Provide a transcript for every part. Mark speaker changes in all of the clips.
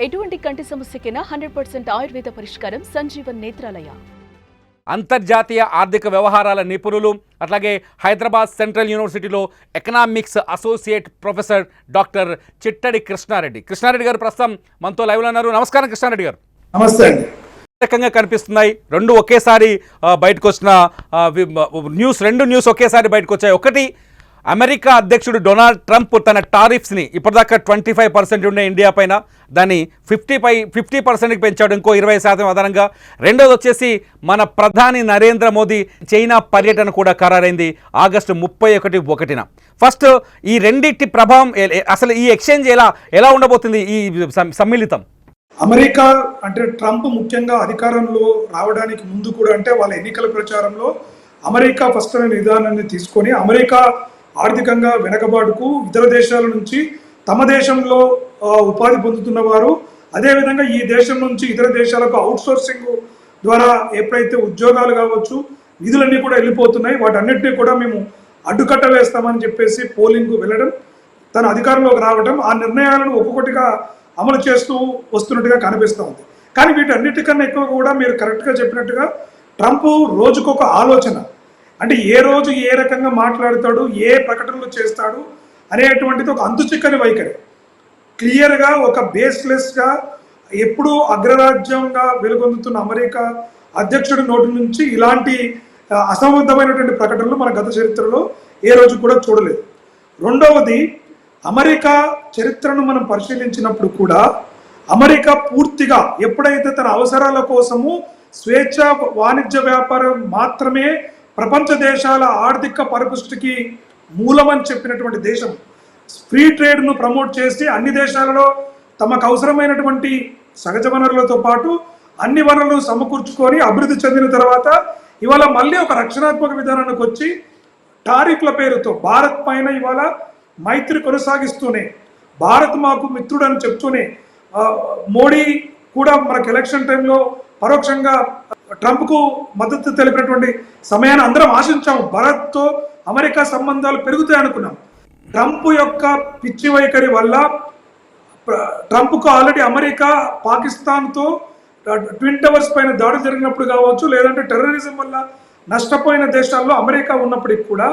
Speaker 1: ఎటువంటి కంటి సమస్యకైనా 100% ఆయుర్వేద పరిష్కారం సంజీవన్ నేత్రాలయ.
Speaker 2: అంతర్జాతీయ ఆర్థిక వ్యవహారాల నిపుణులు అట్లాగే హైదరాబాద్ సెంట్రల్ యూనివర్సిటీలో economics associate professor doctor Chittadi Krishna Reddy గారు ప్రస్తుతం మనతో లైవ్లో ఉన్నారు. నమస్కారం కృష్ణారెడ్డి గారు.
Speaker 3: నమస్తే అండి.
Speaker 2: రకంగా కనిపిస్తున్నాయి రెండు ఒకేసారి బయటకు వచ్చిన రెండు న్యూస్ ఒకేసారి బయటకు వచ్చాయి. ఒకటి, అమెరికా అధ్యక్షుడు డొనాల్డ్ ట్రంప్ తన టారిఫ్స్ని ఇప్పటిదాకా 25% ఉండే ఇండియా పైన దాన్ని 50% పెంచాడు, ఇంకో 20% అదనంగా. రెండోది వచ్చేసి మన ప్రధాని నరేంద్ర మోదీ చైనా పర్యటన కూడా ఖరారైంది ఆగస్టు 31న. ఫస్ట్ ఈ రెండింటి ప్రభావం అసలు ఈ ఎక్స్చేంజ్ ఎలా ఉండబోతుంది ఈ సమ్మిళితం?
Speaker 3: అమెరికా అంటే ట్రంప్ ముఖ్యంగా అధికారంలో రావడానికి ముందు కూడా అంటే వాళ్ళ ఎన్నికల ప్రచారంలో అమెరికా ఫస్ట్ అనే విధానాన్ని తీసుకొని అమెరికా ఆర్థికంగా వెనకబాటుకు ఇతర దేశాల నుంచి తమ దేశంలో ఉపాధి పొందుతున్న వారు, అదేవిధంగా ఈ దేశం నుంచి ఇతర దేశాలకు అవుట్సోర్సింగ్ ద్వారా ఎప్పుడైతే ఉద్యోగాలు కావచ్చు నిధులన్నీ కూడా వెళ్ళిపోతున్నాయి, వాటన్నిటినీ కూడా మేము అడ్డుకట్ట వేస్తామని చెప్పేసి పోలింగ్కు వెళ్ళడం, తన అధికారంలోకి రావడం, ఆ నిర్ణయాలను ఒక్కొక్కటిగా అమలు చేస్తూ వస్తున్నట్టుగా కనిపిస్తూ ఉంది. కానీ వీటన్నిటికన్నా ఎక్కువ కూడా మీరు కరెక్ట్గా చెప్పినట్టుగా ట్రంప్ రోజుకొక ఆలోచన, అంటే ఏ రోజు ఏ రకంగా మాట్లాడతాడు, ఏ ప్రకటనలు చేస్తాడు అనేటువంటిది ఒక అంతుచిక్కని వైఖరి. క్లియర్గా ఒక బేస్లెస్గా ఎప్పుడూ అగ్రరాజ్యంగా వెలుగొందుతున్న అమెరికా అధ్యక్షుడి నోటి నుంచి ఇలాంటి అసంబద్ధమైనటువంటి ప్రకటనలు మన గత చరిత్రలో ఏ రోజు కూడా చూడలేదు. రెండవది, అమెరికా చరిత్రను మనం పరిశీలించినప్పుడు కూడా అమెరికా పూర్తిగా ఎప్పుడైతే తన అవసరాల కోసము స్వేచ్ఛ వాణిజ్య వ్యాపారం మాత్రమే ప్రపంచ దేశాల ఆర్థిక పరిపుష్టికి మూలమని చెప్పినటువంటి దేశం, ఫ్రీ ట్రేడ్ను ప్రమోట్ చేసి అన్ని దేశాలలో తమకు అవసరమైనటువంటి సహజ వనరులతో పాటు అన్ని వనరులను సమకూర్చుకొని అభివృద్ధి చెందిన తర్వాత ఇవాళ మళ్ళీ ఒక రక్షణాత్మక విధానానికి వచ్చి టారిఫ్ల పేరుతో భారత్ పైన ఇవాళ మైత్రి కొనసాగిస్తూనే, భారత్ మాకు మిత్రుడు అని చెప్తూనే, మోడీ కూడా మనకు ఎలక్షన్ టైంలో పరోక్షంగా ట్రంప్కు మద్దతు తెలిపినటువంటి సమయాన్ని అందరం ఆశించాము. భారత్తో అమెరికా సంబంధాలు పెరుగుతాయి అనుకున్నాం. ట్రంప్ యొక్క పిచ్చి వైఖరి వల్ల ట్రంప్కు ఆల్రెడీ అమెరికా పాకిస్తాన్తో ట్విన్ టవర్స్ పైన దాడులు జరిగినప్పుడు కావచ్చు, లేదంటే టెర్రరిజం వల్ల నష్టపోయిన దేశాల్లో అమెరికా ఉన్నప్పటికీ కూడా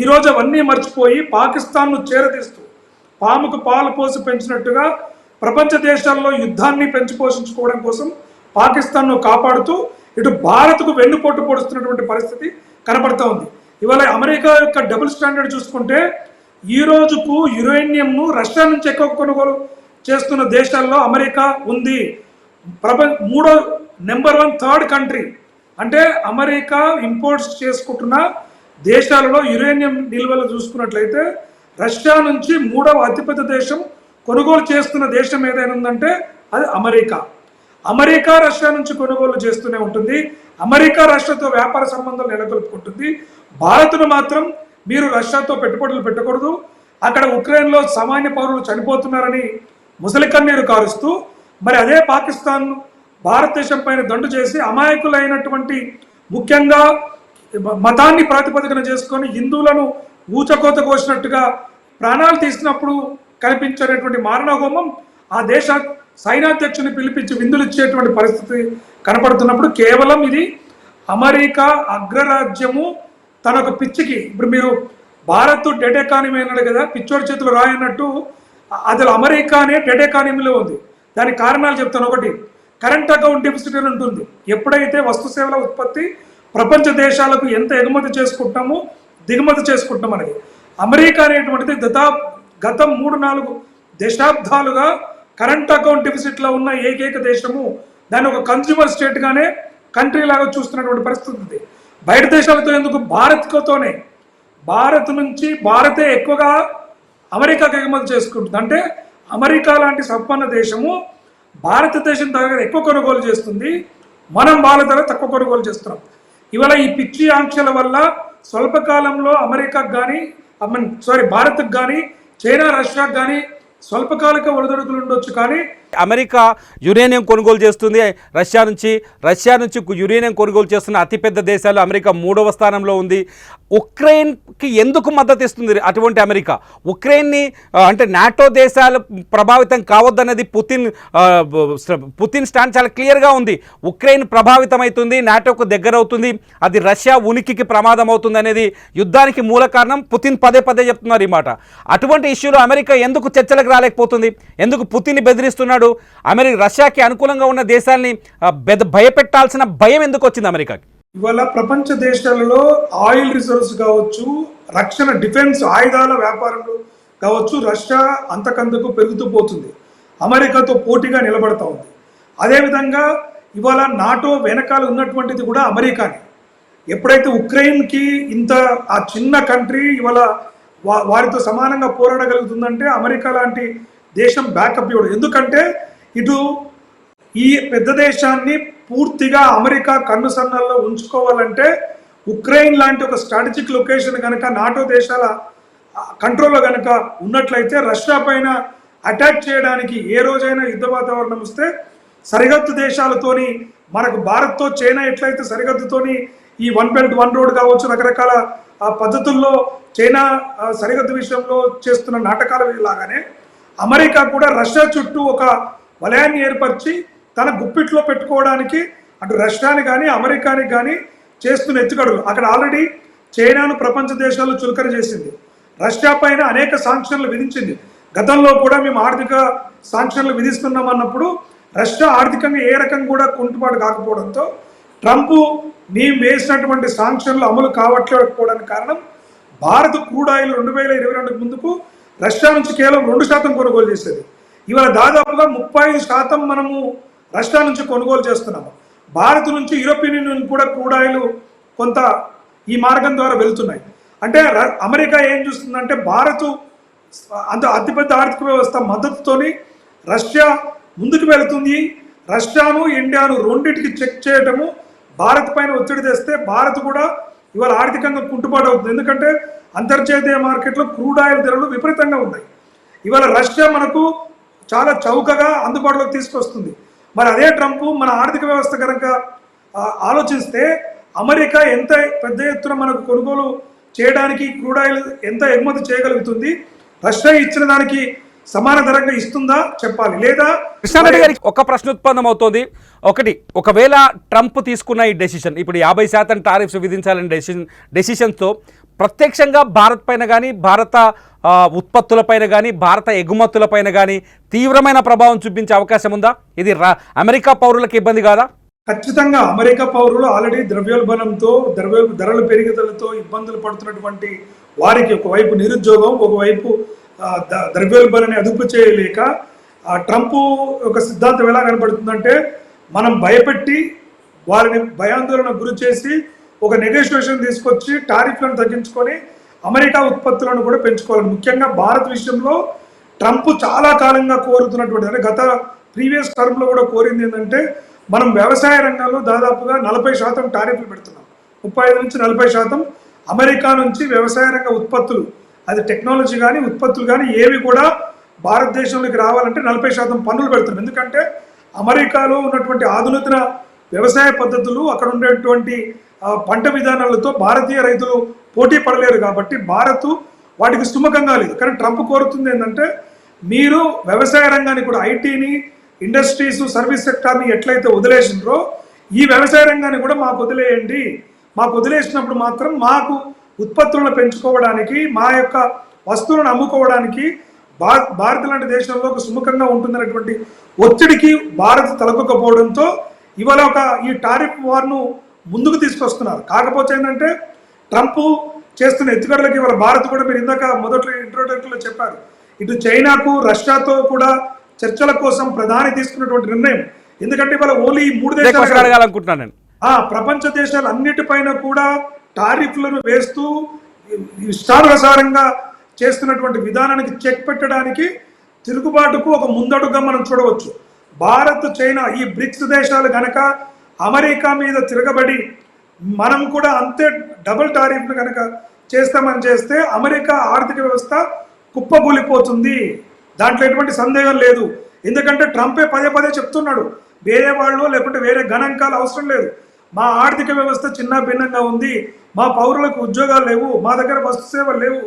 Speaker 3: ఈరోజు అవన్నీ మర్చిపోయి పాకిస్తాన్ను చేరదీస్తూ పాముకు పాలు పోసి పెంచినట్టుగా ప్రపంచ దేశాల్లో యుద్ధాన్ని పెంచి పోషించుకోవడం కోసం పాకిస్తాన్ను కాపాడుతూ ఇటు భారత్కు వెన్నుపోటు పొడుస్తున్నటువంటి పరిస్థితి కనబడుతూ ఉంది. ఇవాళ అమెరికా యొక్క డబుల్ స్టాండర్డ్ చూసుకుంటే ఈ రోజుకు యురేనియంను రష్యా నుంచి ఎక్కువ కొనుగోలు చేస్తున్న దేశాల్లో అమెరికా ఉంది. మూడో నెంబర్ 1 థర్డ్ కంట్రీ అంటే అమెరికా ఇంపోర్ట్స్ చేసుకుంటున్న దేశాలలో యురేనియం నిల్వలు చూసుకున్నట్లయితే రష్యా నుంచి 3వ అతిపెద్ద దేశం కొనుగోలు చేస్తున్న దేశం ఏదైనా ఉందంటే అది అమెరికా. అమెరికా రష్యా నుంచి కొనుగోలు చేస్తూనే ఉంటుంది. అమెరికా రష్యాతో వ్యాపార సంబంధాలు నెలకొల్పుకుంటుంది. భారత్ను మాత్రం మీరు రష్యాతో పెట్టుబడులు పెట్టకూడదు, అక్కడ ఉక్రెయిన్లో సామాన్య పౌరులు చనిపోతున్నారని ముసలి కన్నీరు కారుస్తూ మరి అదే పాకిస్తాన్ భారతదేశం పైన దండు చేసి అమాయకులైనటువంటి ముఖ్యంగా మతాన్ని ప్రాతిపదికన చేసుకొని హిందువులను ఊచకోత కోసినట్టుగా ప్రాణాలు తీసినప్పుడు కనిపించేటువంటి మారణహోమం ఆ దేశ సైనాధ్యక్షుని పిలిపించి విందులు ఇచ్చేటువంటి పరిస్థితి కనపడుతున్నప్పుడు కేవలం ఇది అమెరికా అగ్రరాజ్యము తన ఒక పిచ్చికి, ఇప్పుడు మీరు భారత్ డెడ్ ఎకానమీ అన్నాడు కదా, పిచ్చోడి చేతులు రాయన్నట్టు అది అమెరికానే డెడ్ ఎకానమీలో ఉంది. దానికి కారణాలు చెప్తాను. ఒకటి, కరెంట్ అకౌంట్ డెఫిసిట్ అని ఉంటుంది. ఎప్పుడైతే వస్తు సేవల ఉత్పత్తి ప్రపంచ దేశాలకు ఎంత ఎగుమతి చేసుకుంటామో దిగుమతి చేసుకుంటాం అనేది, అమెరికా అనేటువంటిది గత 3-4 దశాబ్దాలుగా కరెంట్ అకౌంట్ డెఫిసిట్లో ఉన్న ఏకైక దేశము. దాన్ని ఒక కన్స్యూమర్ స్టేట్గానే కంట్రీ లాగా చూస్తున్నటువంటి పరిస్థితి ఉంది. బయట దేశాలతో ఎందుకు, భారత్తోనే, భారత్ నుంచి భారతే ఎక్కువగా అమెరికాకి ఎగుమతి చేసుకుంటుంది. అంటే అమెరికా లాంటి సంపన్న దేశము భారతదేశం దగ్గర ఎక్కువ కొనుగోలు చేస్తుంది, మనం వాళ్ళ దగ్గర తక్కువ కొనుగోలు చేస్తున్నాం. ఇవాళ ఈ పిచ్చి ఆంక్షల వల్ల స్వల్పకాలంలో అమెరికాకు కానీ భారత్కు కానీ చైనా రష్యాకు కానీ స్వల్పకాలిక ఒడిదుడుకులు ఉండొచ్చు. కానీ
Speaker 2: అమెరికా యురేనియం కొనుగోలు చేస్తుంది రష్యా నుంచి యురేనియం కొనుగోలు చేస్తున్న అతిపెద్ద దేశాలు అమెరికా 3వ స్థానంలో ఉంది. ఉక్రెయిన్కి ఎందుకు మద్దతు ఇస్తుంది అటువంటి అమెరికా? ఉక్రెయిన్ని అంటే నాటో దేశాలు ప్రభావితం కావద్దన్నది పుతిన్ స్టాండ్ చాలా క్లియర్గా ఉంది. ఉక్రెయిన్ ప్రభావితం అవుతుంది, నాటోకు దగ్గర అవుతుంది, అది రష్యా ఉనికికి ప్రమాదం అవుతుంది అనేది యుద్ధానికి మూల కారణం. పుతిన్ పదే పదే చెప్తున్నారు ఈ మాట. అటువంటి ఇష్యూలో అమెరికా ఎందుకు చర్చలకు రాలేకపోతుంది? ఎందుకు పుతిన్ని బెదిరిస్తున్నాడు? రష్యాకి అనుకూలంగా ఉన్న దేశాలని భయపెట్టాల్సిన భయం ఎందుకు వచ్చింది అమెరికాకి?
Speaker 3: ఇవాళ ప్రపంచ దేశాలలో ఆయిల్ రిజర్వ్స్ కావచ్చు, రక్షణ డిఫెన్స్ ఆయుధాల వ్యాపారంలో కావచ్చు, రష్యా అంతకంతకు పెరుగుతూ పోతుంది, అమెరికాతో పోటీగా నిలబడతా ఉంది. అదేవిధంగా ఇవాళ నాటో వెనకాల ఉన్నటువంటిది కూడా అమెరికానే. ఎప్పుడైతే ఉక్రెయిన్కి ఇంత ఆ చిన్న కంట్రీ ఇవాళ వారితో సమానంగా పోరాడగలుగుతుందంటే అమెరికా లాంటి దేశం బ్యాకప్ ఇవ్వడం. ఎందుకంటే ఇటు ఈ పెద్ద దేశాన్ని పూర్తిగా అమెరికా కన్నుసన్నల్లో ఉంచుకోవాలంటే ఉక్రెయిన్ లాంటి ఒక స్ట్రాటజిక్ లొకేషన్ కనుక నాటో దేశాల కంట్రోల్లో కనుక ఉన్నట్లయితే రష్యా పైన అటాక్ చేయడానికి ఏ రోజైనా యుద్ధ వాతావరణం వస్తే సరిహద్దు దేశాలతోని, మనకు భారత్తో చైనా ఎట్లయితే సరిహద్దుతోని ఈ 1 బెల్ట్ 1 రోడ్ కావచ్చు, రకరకాల పద్ధతుల్లో చైనా సరిహద్దు విషయంలో చేస్తున్న నాటకాల లాగానే అమెరికా కూడా రష్యా చుట్టూ ఒక వలయాన్ని ఏర్పరిచి తన గుప్పిట్లో పెట్టుకోవడానికి అటు రష్యాని కానీ అమెరికాని కానీ చేస్తున్న ఎత్తుగడులు. అక్కడ ఆల్రెడీ చైనాను ప్రపంచ దేశాల్లో చులకన చేసింది, రష్యా పైన అనేక సాంక్షన్లు విధించింది. గతంలో కూడా మేము ఆర్థిక సాంక్షన్లు విధిస్తున్నామన్నప్పుడు రష్యా ఆర్థికంగా ఏ రకంగా కూడా కుంటుబాటు కాకపోవడంతో ట్రంప్ మేము వేసినటువంటి సాంక్షన్లు అమలు కావట్లేకపోవడానికి కారణం భారత్ క్రూడ్ ఆయిల్ 2022 ముందుకు రష్యా నుంచి కేవలం 2% కొనుగోలు చేసేది. ఇవాళ దాదాపుగా 35% మనము రష్యా నుంచి కొనుగోలు చేస్తున్నాము. భారత్ నుంచి యూరోపియన్ యూనియన్ కూడా క్రూడ్ ఆయిల్ కొంత ఈ మార్గం ద్వారా వెళ్తున్నాయి. అంటే అమెరికా ఏం చూస్తుందంటే భారత్ అంత అతిపెద్ద ఆర్థిక వ్యవస్థ మద్దతుతోని రష్యా ముందుకు వెళుతుంది, రష్యాను ఇండియాను రెండింటికి చెక్ చేయటము, భారత్ పైన ఒత్తిడి తెస్తే భారత్ కూడా ఇవాళ ఆర్థికంగా కుంటుబాటు అవుతుంది. ఎందుకంటే అంతర్జాతీయ మార్కెట్లో క్రూడ్ ఆయిల్ ధరలు విపరీతంగా ఉన్నాయి. ఇవాళ రష్యా మనకు చాలా చౌకగా అందుబాటులోకి తీసుకొస్తుంది. మరి అదే ట్రంప్ మన ఆర్థిక వ్యవస్థ కనుక ఆలోచిస్తే అమెరికా ఎంత పెద్ద ఎత్తున మనకు కొనుగోలు చేయడానికి క్రూడ్ ఆయిల్ ఎంత ఎగుమతి చేయగలుగుతుంది, రష్యా ఇచ్చిన దానికి సమాన ధరంగా ఇస్తుందా చెప్పాలి. లేదా
Speaker 2: కృష్ణారెడ్డి గారికి ఒక ప్రశ్న ఉత్పన్నం అవుతోంది. ఒకవేళ ట్రంప్ తీసుకున్న ఈ డెసిషన్, ఇప్పుడు 50% టారిఫ్స్ విధించాలని డెసిషన్తో ప్రత్యక్షంగా భారత్ పైన కానీ, భారత ఉత్పత్తులపైన కానీ, భారత ఎగుమతులపైన కానీ తీవ్రమైన ప్రభావం చూపించే అవకాశం ఉందా? ఇది అమెరికా పౌరులకు ఇబ్బంది కాదా?
Speaker 3: ఖచ్చితంగా అమెరికా పౌరులు ఆల్రెడీ ద్రవ్యోల్బణంతో ధరల పెరుగుదలతో ఇబ్బందులు పడుతున్నటువంటి వారికి ఒకవైపు నిరుద్యోగం, ఒకవైపు ద్రవ్యోల్బణాన్ని అదుపు చేయలేక ట్రంప్ ఒక సిద్ధాంతం ఎలా కనబడుతుందంటే మనం భయపెట్టి వారిని భయాందోళన గురి చేసి ఒక నెగోషియేషన్ తీసుకొచ్చి టారిఫ్లను తగ్గించుకొని అమెరికా ఉత్పత్తులను కూడా పెంచుకోవాలి. ముఖ్యంగా భారత్ విషయంలో ట్రంప్ చాలా కాలంగా కోరుతున్నటువంటి, అంటే గత ప్రీవియస్ టర్మ్లో కూడా కోరింది ఏంటంటే మనం వ్యవసాయ రంగంలో దాదాపుగా 40% టారిఫ్లు పెడుతున్నాం. 35 నుంచి 40% అమెరికా నుంచి వ్యవసాయ రంగ ఉత్పత్తులు, అది టెక్నాలజీ కానీ ఉత్పత్తులు కానీ ఏవి కూడా భారతదేశంలోకి రావాలంటే 40% పన్నులు పెడుతున్నాం. ఎందుకంటే అమెరికాలో ఉన్నటువంటి ఆధునిక వ్యవసాయ పద్ధతులు, అక్కడ ఉండేటువంటి పంట విధానాలతో భారతీయ రైతులు పోటీ పడలేరు. కాబట్టి భారత్ వాటికి సుముఖంగా లేదు. కానీ ట్రంప్ కోరుతుంది ఏంటంటే మీరు వ్యవసాయ రంగాన్ని కూడా, ఐటీని, ఇండస్ట్రీస్, సర్వీస్ సెక్టార్ని ఎట్లయితే వదిలేసినారో ఈ వ్యవసాయ రంగాన్ని కూడా మాకు వదిలేయండి. మాకు వదిలేసినప్పుడు మాత్రం మాకు ఉత్పత్తులను పెంచుకోవడానికి, మా యొక్క వస్తువులను అమ్ముకోవడానికి భారత్ లాంటి దేశంలో ఒక సుముఖంగా ఉంటుందనేటువంటి ఒత్తిడికి భారత్ తలకొకపోవడంతో ఇవాళ ఈ టారిఫ్ వార్ను ముందుకు తీసుకొస్తున్నారు. కాకపోతే ఏంటంటే ట్రంప్ చేస్తున్న ఎత్తుగడలకి ఇవాళ భారత్ కూడా, మీరు ఇందాక మొదట్లో ఇంట్రోడక్టర్లో చెప్పారు, ఇటు చైనాకు రష్యాతో కూడా చర్చల కోసం ప్రధాని తీసుకున్నటువంటి నిర్ణయం. ఎందుకంటే ఇవాళ ఓన్లీ ఈ 3 దేశాలు
Speaker 2: అడగాలనుకుంటున్నాను,
Speaker 3: ప్రపంచ దేశాలు అన్నిటిపైన కూడా టారిఫ్లను వేస్తూ ఇష్టానుసారంగా చేస్తున్నటువంటి విధానానికి చెక్ పెట్టడానికి, తిరుగుబాటుకు ఒక ముందడుగా మనం చూడవచ్చు. భారత్, చైనా ఈ బ్రిక్స్ దేశాలు కనుక అమెరికా మీద తిరగబడి మనం కూడా అంతే డబుల్ టారిఫ్ను కనుక చేస్తామని చేస్తే అమెరికా ఆర్థిక వ్యవస్థ కుప్పగూలిపోతుంది. దాంట్లో ఎటువంటి సందేహం లేదు. ఎందుకంటే ట్రంపే పదే పదే చెప్తున్నాడు, వేరే వాళ్ళు లేకుంటే వేరే గణాంకాలు అవసరం లేదు, మా ఆర్థిక వ్యవస్థ చిన్న భిన్నంగా ఉంది, మా పౌరులకు ఉద్యోగాలు లేవు, మా దగ్గర వస్తు సేవలు లేవు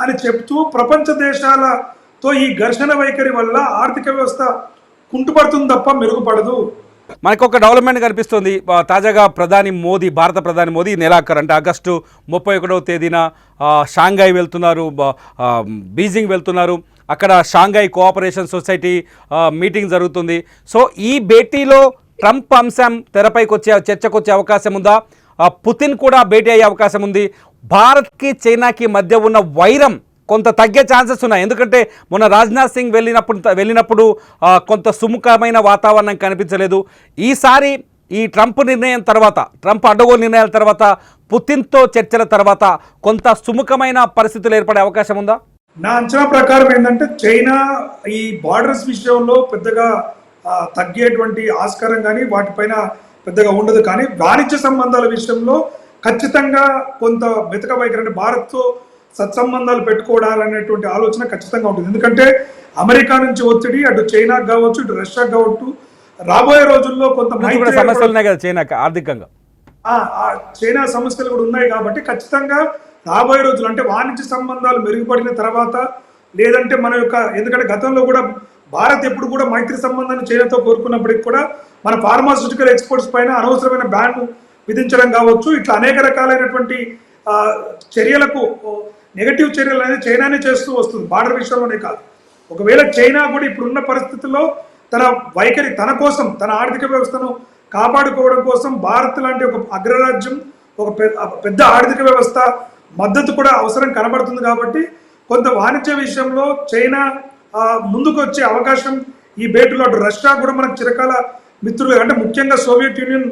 Speaker 3: అని చెప్తూ ప్రపంచ దేశాలతో ఈ ఘర్షణ వైఖరి వల్ల ఆర్థిక వ్యవస్థ కుంటుపడుతుంది తప్ప మెరుగుపడదు.
Speaker 2: మనకు ఒక డెవలప్మెంట్ కనిపిస్తుంది. తాజాగా భారత ప్రధాని మోదీ నెలాఖరు అంటే ఆగస్టు 31వ తేదీన షాంఘై వెళ్తున్నారు, బీజింగ్ వెళ్తున్నారు. అక్కడ షాంఘై కోఆపరేషన్ సొసైటీ మీటింగ్ జరుగుతుంది. సో ఈ భేటీలో ట్రంప్ అంశం తెరపైకి చర్చకు వచ్చే అవకాశం ఉందా? పుతిన్ కూడా భేటీ అయ్యే అవకాశం ఉంది. భారత్కి చైనాకి మధ్య ఉన్న వైరం కొంత తగ్గే ఛాన్సెస్ ఉన్నాయి. ఎందుకంటే మొన్న రాజ్నాథ్ సింగ్ వెళ్ళినప్పుడు కొంత సుముఖమైన వాతావరణం కనిపించలేదు. ఈసారి ఈ ట్రంప్ అడ్డగోలు నిర్ణయాల తర్వాత పుతిన్తో చర్చల తర్వాత కొంత సుముఖమైన పరిస్థితులు ఏర్పడే అవకాశం ఉందా?
Speaker 3: నా అంచనా ప్రకారం ఏంటంటే చైనా ఈ బార్డర్స్ విషయంలో పెద్దగా తగ్గేటువంటి ఆస్కారం కానీ వాటిపైన పెద్దగా ఉండదు. కానీ వాణిజ్య సంబంధాల విషయంలో ఖచ్చితంగా కొంత మెతక వైఖరి, అంటే భారత్తో సత్సంబంధాలు పెట్టుకోవాలనేటువంటి ఆలోచన ఖచ్చితంగా ఉంటుంది. ఎందుకంటే అమెరికా నుంచి ఒత్తిడి అటు చైనాకు కావచ్చు, ఇటు రష్యాకు కావచ్చు, రాబోయే రోజుల్లో కొంత
Speaker 2: సమస్యలు ఉన్నాయి కదా చైనాకి ఆర్థికంగా.
Speaker 3: చైనా సమస్యలు కూడా ఉన్నాయి కాబట్టి ఖచ్చితంగా రాబోయే రోజులు అంటే వాణిజ్య సంబంధాలు మెరుగుపడిన తర్వాత, లేదంటే మన యొక్క, ఎందుకంటే గతంలో కూడా భారత్ ఎప్పుడు కూడా మైత్రి సంబంధాన్ని చైనాతో కోరుకున్నప్పటికీ కూడా మన ఫార్మాస్యూటికల్ ఎక్స్పోర్ట్స్ పైన అనవసరమైన బ్యాన్ విధించడం కావచ్చు, ఇట్లా అనేక రకాలైనటువంటి చర్యలకు నెగటివ్ చర్యలు అనేది చైనానే చేస్తూ వస్తుంది, బార్డర్ విషయంలోనే కాదు. ఒకవేళ చైనా కూడా ఇప్పుడున్న పరిస్థితుల్లో తన వైఖరి, తన కోసం, తన ఆర్థిక వ్యవస్థను కాపాడుకోవడం కోసం భారత్ లాంటి ఒక అగ్రరాజ్యం, ఒక పెద్ద ఆర్థిక వ్యవస్థ మద్దతు కూడా అవసరం కనబడుతుంది. కాబట్టి కొంత వాణిజ్య విషయంలో చైనా ముందుకు వచ్చే అవకాశం ఈ భేటీలో, అటు రష్యా కూడా మనకు చిరకాల మిత్రులు, అంటే ముఖ్యంగా సోవియట్ యూనియన్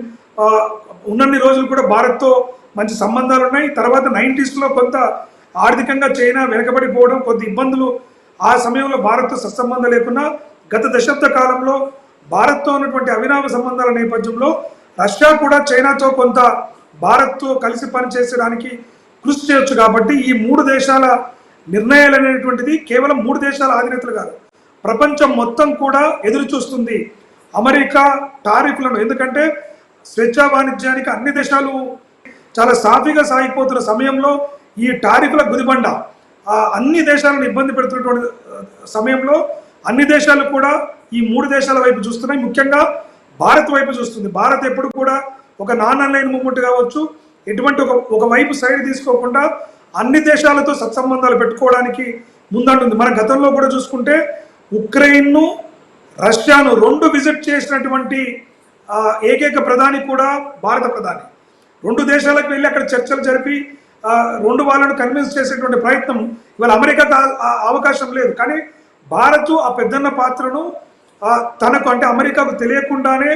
Speaker 3: ఉన్నన్ని రోజులు కూడా భారత్తో మంచి సంబంధాలు ఉన్నాయి. తర్వాత 90s కొంత ఆర్థికంగా చైనా వెనకబడిపోవడం, కొంత ఇబ్బందులు ఆ సమయంలో భారత్తో సత్సంబంధం లేకున్నా గత దశాబ్ద కాలంలో భారత్తో ఉన్నటువంటి అవినావ సంబంధాల నేపథ్యంలో రష్యా కూడా చైనాతో కొంత భారత్తో కలిసి పనిచేసడానికి కృషి చేయొచ్చు. కాబట్టి ఈ 3 దేశాల నిర్ణయాలు అనేటువంటిది కేవలం 3 దేశాల అధినేతలు కాదు, ప్రపంచం మొత్తం కూడా ఎదురు చూస్తుంది అమెరికా టారిఫ్లను. ఎందుకంటే స్వేచ్ఛా వాణిజ్యానికి అన్ని దేశాలు చాలా సాఫీగా సాగిపోతున్న సమయంలో ఈ టారిఫ్ల గుదిబండ అన్ని దేశాలను ఇబ్బంది పెడుతున్నటువంటి సమయంలో అన్ని దేశాలు కూడా ఈ 3 దేశాల వైపు చూస్తున్నాయి, ముఖ్యంగా భారత్ వైపు చూస్తుంది. భారత్ ఎప్పుడు కూడా ఒక నాన్ అలైన్ మూవ్మెంట్ కావచ్చు, ఎటువంటి ఒక వైపు సైడ్ తీసుకోకుండా అన్ని దేశాలతో సత్సంబంధాలు పెట్టుకోవడానికి ముందంటుంది. మన గతంలో కూడా చూసుకుంటే ఉక్రెయిన్ను, రష్యాను 2 విజిట్ చేసినటువంటి ఏకైక ప్రధాని కూడా భారత ప్రధాని. 2 దేశాలకు వెళ్ళి అక్కడ చర్చలు జరిపి 2 వాళ్ళను కన్విన్స్ చేసేటువంటి ప్రయత్నం ఇవాళ అమెరికాకు అవకాశం లేదు. కానీ భారత్ ఆ పెద్దన్న పాత్రను తనకు, అంటే అమెరికాకు తెలియకుండానే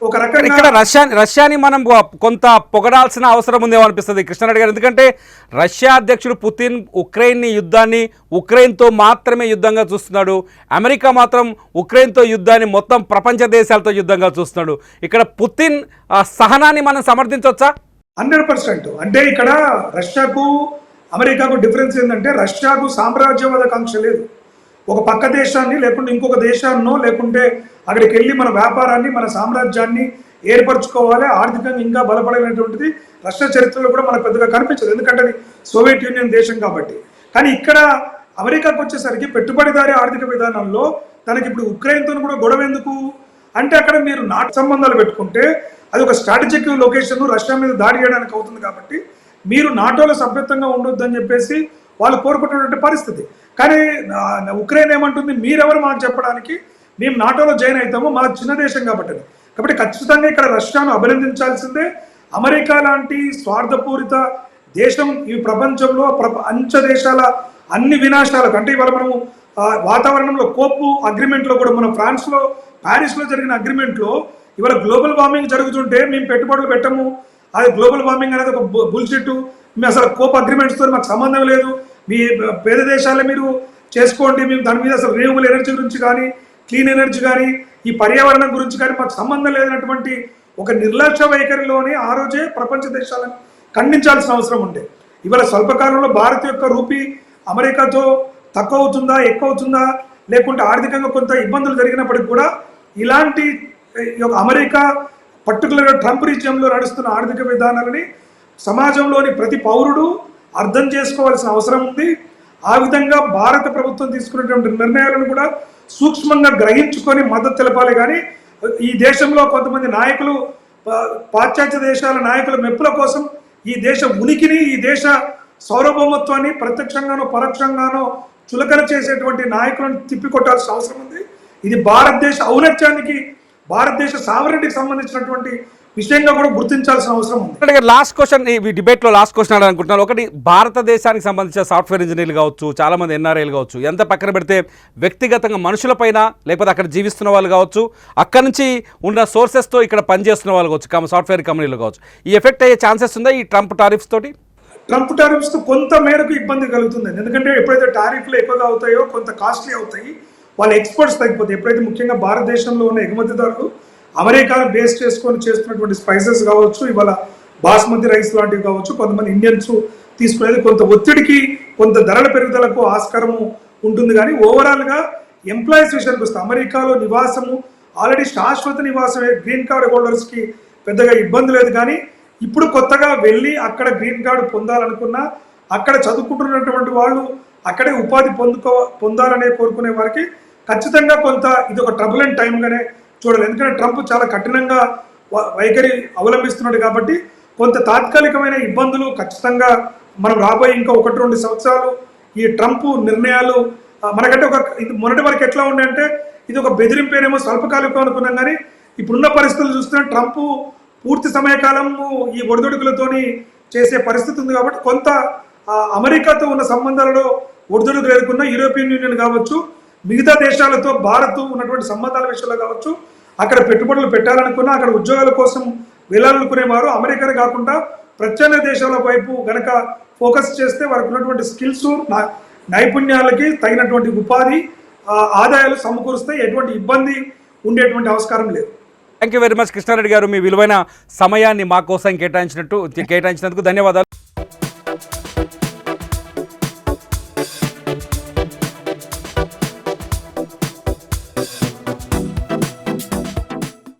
Speaker 3: ఒక రకంగా
Speaker 2: ఇక్కడ రష్యాని మనం కొంత పొగడాల్సిన అవసరం ఉందేమో అనిపిస్తుంది కృష్ణారెడ్డి గారు. ఎందుకంటే రష్యా అధ్యక్షుడు పుతిన్ ఉక్రెయిన్తో మాత్రమే యుద్ధంగా చూస్తున్నాడు. అమెరికా మాత్రం ఉక్రెయిన్తో యుద్ధాన్ని మొత్తం ప్రపంచ దేశాలతో యుద్ధంగా చూస్తున్నాడు. ఇక్కడ పుతిన్ సహనాన్ని మనం సమర్థించవచ్చా?
Speaker 3: 100%. అంటే ఇక్కడ రష్యాకు అమెరికాకు డిఫరెన్స్ ఏంటంటే, రష్యాకు సామ్రాజ్యవాద కాంక్ష లేదు. ఒక పక్క దేశాన్ని లేకుంటే ఇంకొక దేశాన్నో, లేకుంటే అక్కడికి వెళ్ళి మన వ్యాపారాన్ని, మన సామ్రాజ్యాన్ని ఏర్పరచుకోవాలి, ఆర్థికంగా ఇంకా బలపడేటువంటిది రష్యా చరిత్రలో కూడా మనకు పెద్దగా కనిపించదు, ఎందుకంటే అది సోవియట్ యూనియన్ దేశం కాబట్టి. కానీ ఇక్కడ అమెరికాకు వచ్చేసరికి పెట్టుబడిదారీ ఆర్థిక విధానంలో తనకి ఇప్పుడు ఉక్రెయిన్తో కూడా గొడవ ఎందుకు అంటే, అక్కడ మీరు నాటు సంబంధాలు పెట్టుకుంటే అది ఒక స్ట్రాటజిక్ లొకేషన్, రష్యా మీద దాడి చేయడానికి అవుతుంది. కాబట్టి మీరు నాటోలో సభ్యత్వంగా ఉండొద్దు అని చెప్పేసి వాళ్ళు కోరుకుంటున్నటువంటి పరిస్థితి. కానీ ఉక్రెయిన్ ఏమంటుంది, మీరెవరు మాకు చెప్పడానికి, మేము నాటోలో జాయిన్ అవుతాము, మన చిన్న దేశం కాబట్టి ఖచ్చితంగా ఇక్కడ రష్యాను అభినందించాల్సిందే. అమెరికా లాంటి స్వార్థపూరిత దేశం ఈ ప్రపంచంలో అంచ దేశాల అన్ని వినాశాలకు, అంటే ఇవాళ మనము వాతావరణంలో కోపు అగ్రిమెంట్లో కూడా, మనం ఫ్రాన్స్లో ప్యారిస్లో జరిగిన అగ్రిమెంట్లో ఇవాళ గ్లోబల్ వార్మింగ్ జరుగుతుంటే మేము పెట్టుబడులు పెట్టము, అది గ్లోబల్ వార్మింగ్ అనేది ఒక బుల్షిట్, మేము అసలు కోప్ అగ్రిమెంట్స్తో మాకు సంబంధం లేదు, మీ పేద దేశాలే మీరు చేసుకోండి, మేము దాని మీద అసలు రిన్యూవబుల్ ఎనర్జీ గురించి కానీ, క్లీన్ ఎనర్జీ కానీ, ఈ పర్యావరణం గురించి కానీ మాకు సంబంధం లేనటువంటి ఒక నిర్లక్ష్య వైఖరిలోనే ఆ రోజే ప్రపంచ దేశాలను ఖండించాల్సిన అవసరం ఉండే. ఇవాళ స్వల్పకాలంలో భారత్ యొక్క రూపీ అమెరికాతో తక్కువ అవుతుందా, ఎక్కువ అవుతుందా, లేకుంటే ఆర్థికంగా కొంత ఇబ్బందులు జరిగినప్పటికీ కూడా ఇలాంటి అమెరికా పర్టికులర్గా ట్రంప్ రీజియంలో నడుస్తున్న ఆర్థిక విధానాలని సమాజంలోని ప్రతి పౌరుడు అర్థం చేసుకోవాల్సిన అవసరం ఉంది. ఆ విధంగా భారత ప్రభుత్వం తీసుకున్నటువంటి నిర్ణయాలను కూడా సూక్ష్మంగా గ్రహించుకొని మద్దతు తెలపాలి. కానీ ఈ దేశంలో కొంతమంది నాయకులు పాశ్చాత్య దేశాల నాయకుల మెప్పుల కోసం ఈ దేశ ఉనికిని, ఈ దేశ సార్వభౌమత్వాన్ని ప్రత్యక్షంగానో పరోక్షంగానో చులకన చేసేటువంటి నాయకులను తిప్పికొట్టాల్సిన అవసరం ఉంది. ఇది భారతదేశ ఔన్నత్యానికి, భారతదేశ సావరెంటీకి సంబంధించినటువంటి విషయంగా కూడా గుర్తించాల్సిన అవసరం ఉంది.
Speaker 2: లాస్ట్ క్వశ్చన్, ఈ డిబేట్లో లాస్ట్ క్వశ్చన్ అడగాలనుకుంటున్నాను. ఒకటి, భారతదేశానికి సంబంధించిన సాఫ్ట్వేర్ ఇంజనీర్లు కావచ్చు, చాలామంది ఎన్ఆర్ఐలు కావచ్చు, ఎంత పక్కన పెడితే వ్యక్తిగతంగా మనుషులపైన లేకపోతే అక్కడ జీవిస్తున్న వాళ్ళు కావచ్చు, అక్కడ నుంచి ఉన్న సోర్సెస్తో ఇక్కడ పనిచేస్తున్న వాళ్ళు కావచ్చు, సాఫ్ట్వేర్ కంపెనీలు కావచ్చు, ఈ ఎఫెక్ట్ అయ్యే ఛాన్సెస్ ఉందా ఈ ట్రంప్ టారిఫ్స్ తోటి?
Speaker 3: ట్రంప్ టారిఫ్స్తో కొంత మేరకు ఇబ్బంది కలుగుతుంది. ఎందుకంటే ఎప్పుడైతే టారిఫ్లు ఎక్కువగా అవుతాయో కొంత కాస్ట్లీ అవుతాయి, వాళ్ళ ఎక్స్పోర్ట్స్ తగ్గిపోతాయి. ఎప్పుడైతే ముఖ్యంగా భారతదేశంలో ఉన్న ఎగుమతిదారులు అమెరికాను బేస్ చేసుకొని చేస్తున్నటువంటి స్పైసెస్ కావచ్చు, ఇవాళ బాస్మతి రైస్ లాంటివి కావచ్చు, కొంతమంది ఇండియన్స్ తీసుకునేది కొంత ఒత్తిడికి, కొంత ధరల పెరుగుదలకు ఆస్కారము ఉంటుంది. కానీ ఓవరాల్గా ఎంప్లాయీస్ విషయానికి వస్తే అమెరికాలో నివాసము ఆల్రెడీ శాశ్వత నివాసమే, గ్రీన్ కార్డ్ హోల్డర్స్కి పెద్దగా ఇబ్బంది లేదు. కానీ ఇప్పుడు కొత్తగా వెళ్ళి అక్కడ గ్రీన్ కార్డు పొందాలనుకున్నా, అక్కడ చదువుకుంటున్నటువంటి వాళ్ళు అక్కడే ఉపాధి పొందాలనే కోరుకునే వారికి ఖచ్చితంగా కొంత ఇది ఒక ట్రబులెంట్ టైంగానే చూడాలి. ఎందుకంటే ట్రంప్ చాలా కఠినంగా వైఖరి అవలంబిస్తున్నాడు కాబట్టి కొంత తాత్కాలికమైన ఇబ్బందులు ఖచ్చితంగా మనం రాబోయే ఇంకా 1-2 సంవత్సరాలు ఈ ట్రంప్ నిర్ణయాలు మనకంటే మొన్నటి వరకు ఎట్లా ఉండే ఇది ఒక బెదిరింపేనేమో స్వల్పకాలికం అనుకున్నాం. కానీ ఇప్పుడున్న పరిస్థితులు చూస్తే ట్రంప్ పూర్తి సమయకాలము ఈ ఒడిదొడుకులతోని చేసే పరిస్థితి ఉంది. కాబట్టి కొంత అమెరికాతో ఉన్న సంబంధాలలో ఒడిదొడుకులు ఎదుర్కొన్న యూరోపియన్ యూనియన్ కావచ్చు, మిగతా దేశాలతో భారత్ ఉన్నటువంటి సంబంధాల విషయంలో కావచ్చు, అక్కడ పెట్టుబడులు పెట్టాలనుకున్నా, అక్కడ ఉద్యోగాల కోసం వెళ్ళాలనుకునేవారు అమెరికానే కాకుండా ప్రత్యామ్నాయ దేశాల వైపు గనక ఫోకస్ చేస్తే వారికి ఉన్నటువంటి స్కిల్స్, నైపుణ్యాలకి తగినటువంటి ఉపాధి ఆదాయాలు సమకూరుస్తే ఎటువంటి ఇబ్బంది ఉండేటువంటి ఆస్కారం లేదు.
Speaker 2: Thank you very much Krishna Reddy గారు, మీ విలువైన సమయాన్ని మా కోసం కేటాయించినందుకు ధన్యవాదాలు.